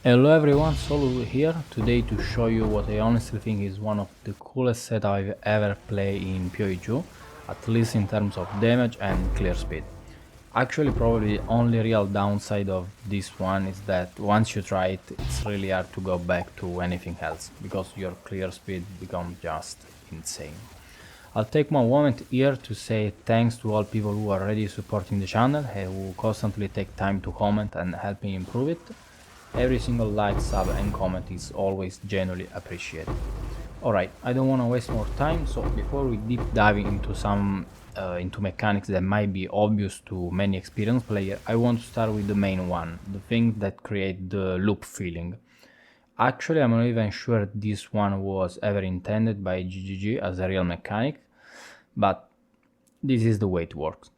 Hello everyone, Solo here, today to show you what I honestly think is one of the coolest setups I've ever played in PoE2, at least in terms of damage and clear speed. Actually, probably the only real downside of this one is that once you try it, it's really hard to go back to anything else, because your clear speed becomes just insane. I'll take one moment here to say thanks to all people who are already supporting the channel and who constantly take time to comment and help me improve it. Every single like, sub and comment is always genuinely appreciated. Alright, I don't want to waste more time, so before we deep dive into into mechanics that might be obvious to many experienced players, I want to start with the main one, the thing that creates the loop feeling. Actually, I'm not even sure this one was ever intended by GGG as a real mechanic, but this is the way it works.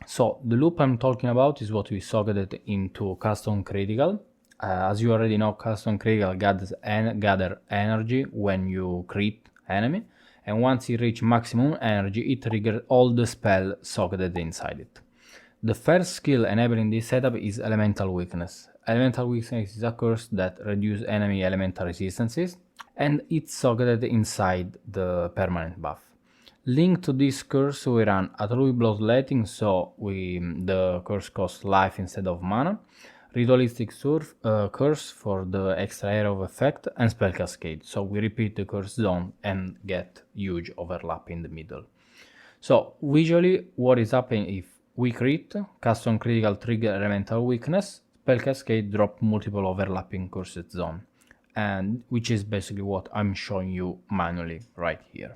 So, the loop I'm talking about is what we socketed into custom critical. As you already know, custom critical gather energy when you crit enemy, and once it reaches maximum energy, it triggers all the spell socketed inside it. The first skill enabling this setup is Elemental Weakness. Elemental Weakness is a curse that reduces enemy elemental resistances, and it's socketed inside the permanent buff. Linked to this curse, we run Atruy Bloodletting, so the curse costs life instead of mana, Ritualistic Curse for the extra area of effect, and Spell Cascade, so we repeat the curse zone and get huge overlap in the middle. So visually, what is happening if we crit, custom critical trigger elemental weakness, Spell Cascade drop multiple overlapping cursed zone, and which is basically what I'm showing you manually right here.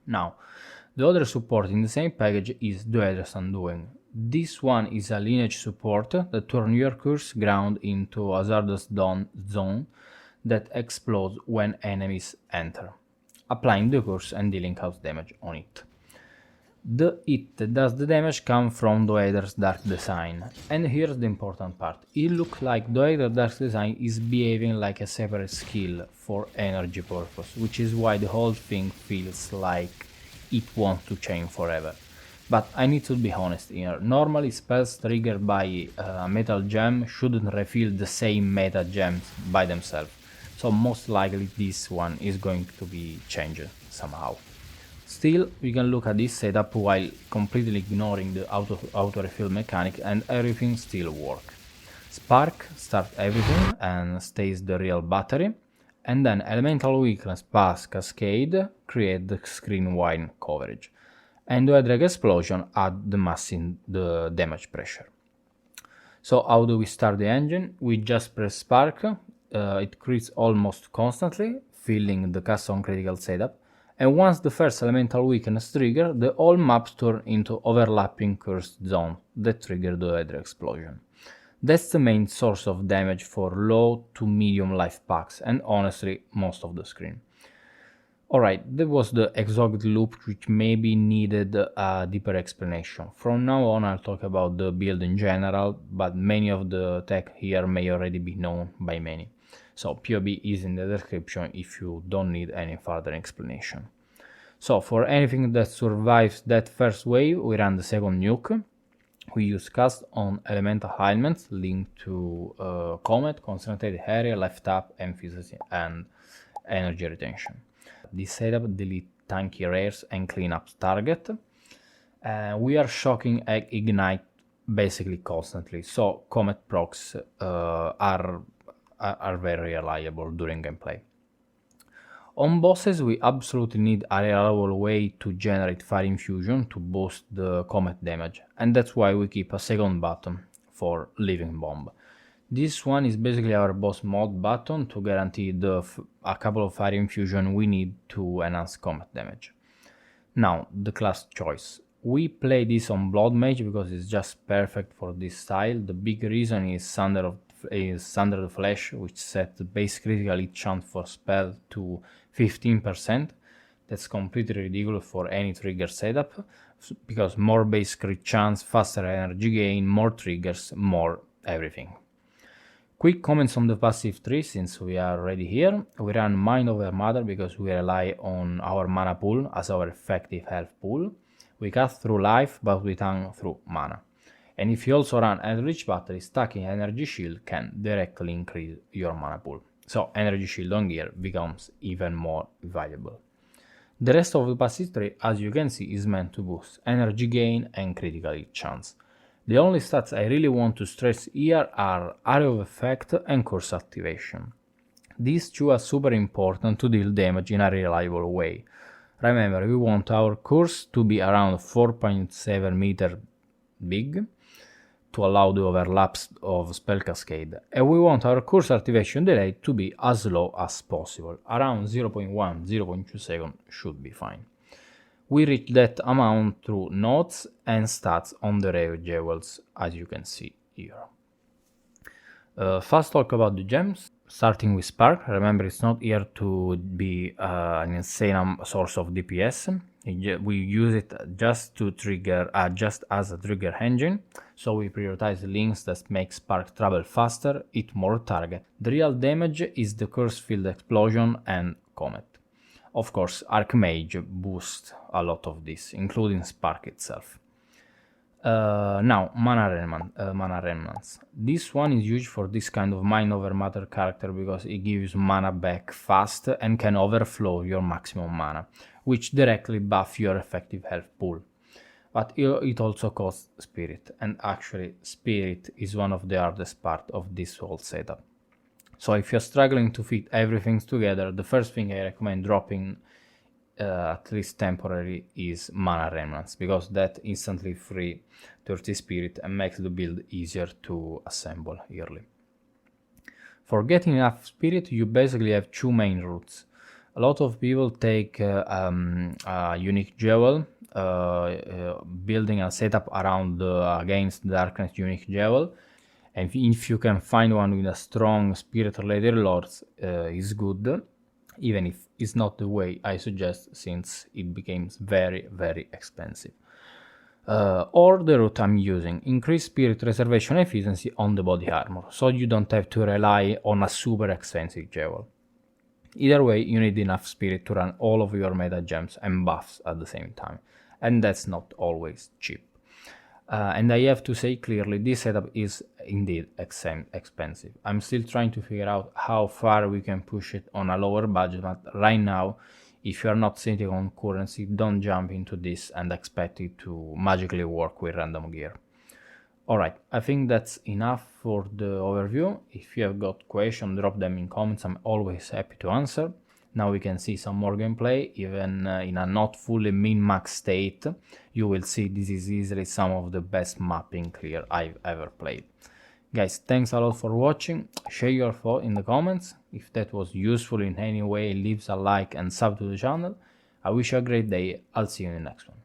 Now, the other support in the same package is Doedre's Undoing. This one is a lineage support that turns your curse ground into a hazardous zone that explodes when enemies enter, applying the curse and dealing house damage on it. The hit that does the damage comes from Doedre's Dark Design, and here's the important part. It looks like Doedre's Dark Design is behaving like a separate skill for energy purpose, which is why the whole thing feels like it wants to chain forever. But I need to be honest here, normally spells triggered by a metal gem shouldn't refill the same meta gems by themselves, so most likely this one is going to be changed somehow. Still, we can look at this setup while completely ignoring the auto refill mechanic and everything still works. Spark starts everything and stays the real battery, and then Elemental Weakness plus Cascade create the screen-wide coverage, and Doedre Explosion add the damage pressure. So how do we start the engine? We just press Spark, it crits almost constantly, filling the custom critical setup, and once the first Elemental Weakness trigger, the whole maps turn into overlapping cursed zone that trigger the Doedre Explosion. That's the main source of damage for low to medium life packs, and honestly most of the screen. Alright, that was the exotic loop, which maybe needed a deeper explanation. From now on I'll talk about the build in general, but many of the tech here may already be known by many. So POB is in the description if you don't need any further explanation. So for anything that survives that first wave, we run the second nuke. We use cast on Elemental Ailments linked to Comet, Concentrated Area, Life Tap, Emphasis and Energy Retention. This setup deletes tanky rares and clean up target. We are shocking Ignite basically constantly, so Comet procs are very reliable during gameplay. On bosses, we absolutely need a reliable way to generate Fire Infusion to boost the Comet damage, and that's why we keep a second button for Living Bomb. This one is basically our boss mod button to guarantee a couple of Fire Infusion we need to enhance Comet damage. Now, the class choice. We play this on Blood Mage because it's just perfect for this style. The big reason is Thunder the Flesh, which sets the base critical hit chance for spell to 15%. That's completely ridiculous for any trigger setup, because more base crit chance, faster energy gain, more triggers, more everything. Quick comments on the passive tree since we are already here. We run Mind over Matter because we rely on our mana pool as our effective health pool. We cut through life but we tank through mana. And if you also run Eldritch Battery, stacking Energy Shield can directly increase your mana pool. So Energy Shield on gear becomes even more valuable. The rest of the passive tree, as you can see, is meant to boost energy gain and critical hit chance. The only stats I really want to stress here are Area of Effect and Curse Activation. These two are super important to deal damage in a reliable way. Remember, we want our curse to be around 4.7 meter big to allow the overlaps of spell cascade, and we want our curse activation delay to be as low as possible, around 0.1-0.2 seconds should be fine. We reach that amount through nodes and stats on the rare jewels, as you can see here. First talk about the gems, starting with Spark. Remember, it's not here to be an insane source of DPS. We use it just to trigger, just as a trigger engine. So we prioritize links that make Spark travel faster, hit more target. The real damage is the Curse Field Explosion and Comet. Of course, Archmage boosts a lot of this, including Spark itself. Now, Mana Remnants. This one is huge for this kind of mind over matter character because it gives mana back fast and can overflow your maximum mana, which directly buff your effective health pool. But it also costs spirit, and actually spirit is one of the hardest part of this whole setup. So if you're struggling to fit everything together, the first thing I recommend dropping at least temporary is Mana Remnants, because that instantly free 30 spirit and makes the build easier to assemble early. For getting enough spirit, you basically have two main routes. A lot of people take a unique jewel, building a setup around against Darkness unique jewel, and if you can find one with a strong spirit related lords, is good, even if it's not the way I suggest, since it becomes very expensive. Or the route I'm using, increase spirit reservation efficiency on the body armor, so you don't have to rely on a super expensive jewel. Either way, you need enough spirit to run all of your meta gems and buffs at the same time, and that's not always cheap. And I have to say clearly, this setup is indeed expensive. I'm still trying to figure out how far we can push it on a lower budget, but right now, if you are not sitting on currency, don't jump into this and expect it to magically work with random gear. Alright, I think that's enough for the overview. If you have got questions, drop them in comments, I'm always happy to answer. Now we can see some more gameplay, even in a not fully min-max state. You will see this is easily some of the best mapping clear I've ever played. Guys, thanks a lot for watching. Share your thoughts in the comments. If that was useful in any way, leave a like and sub to the channel. I wish you a great day. I'll see you in the next one.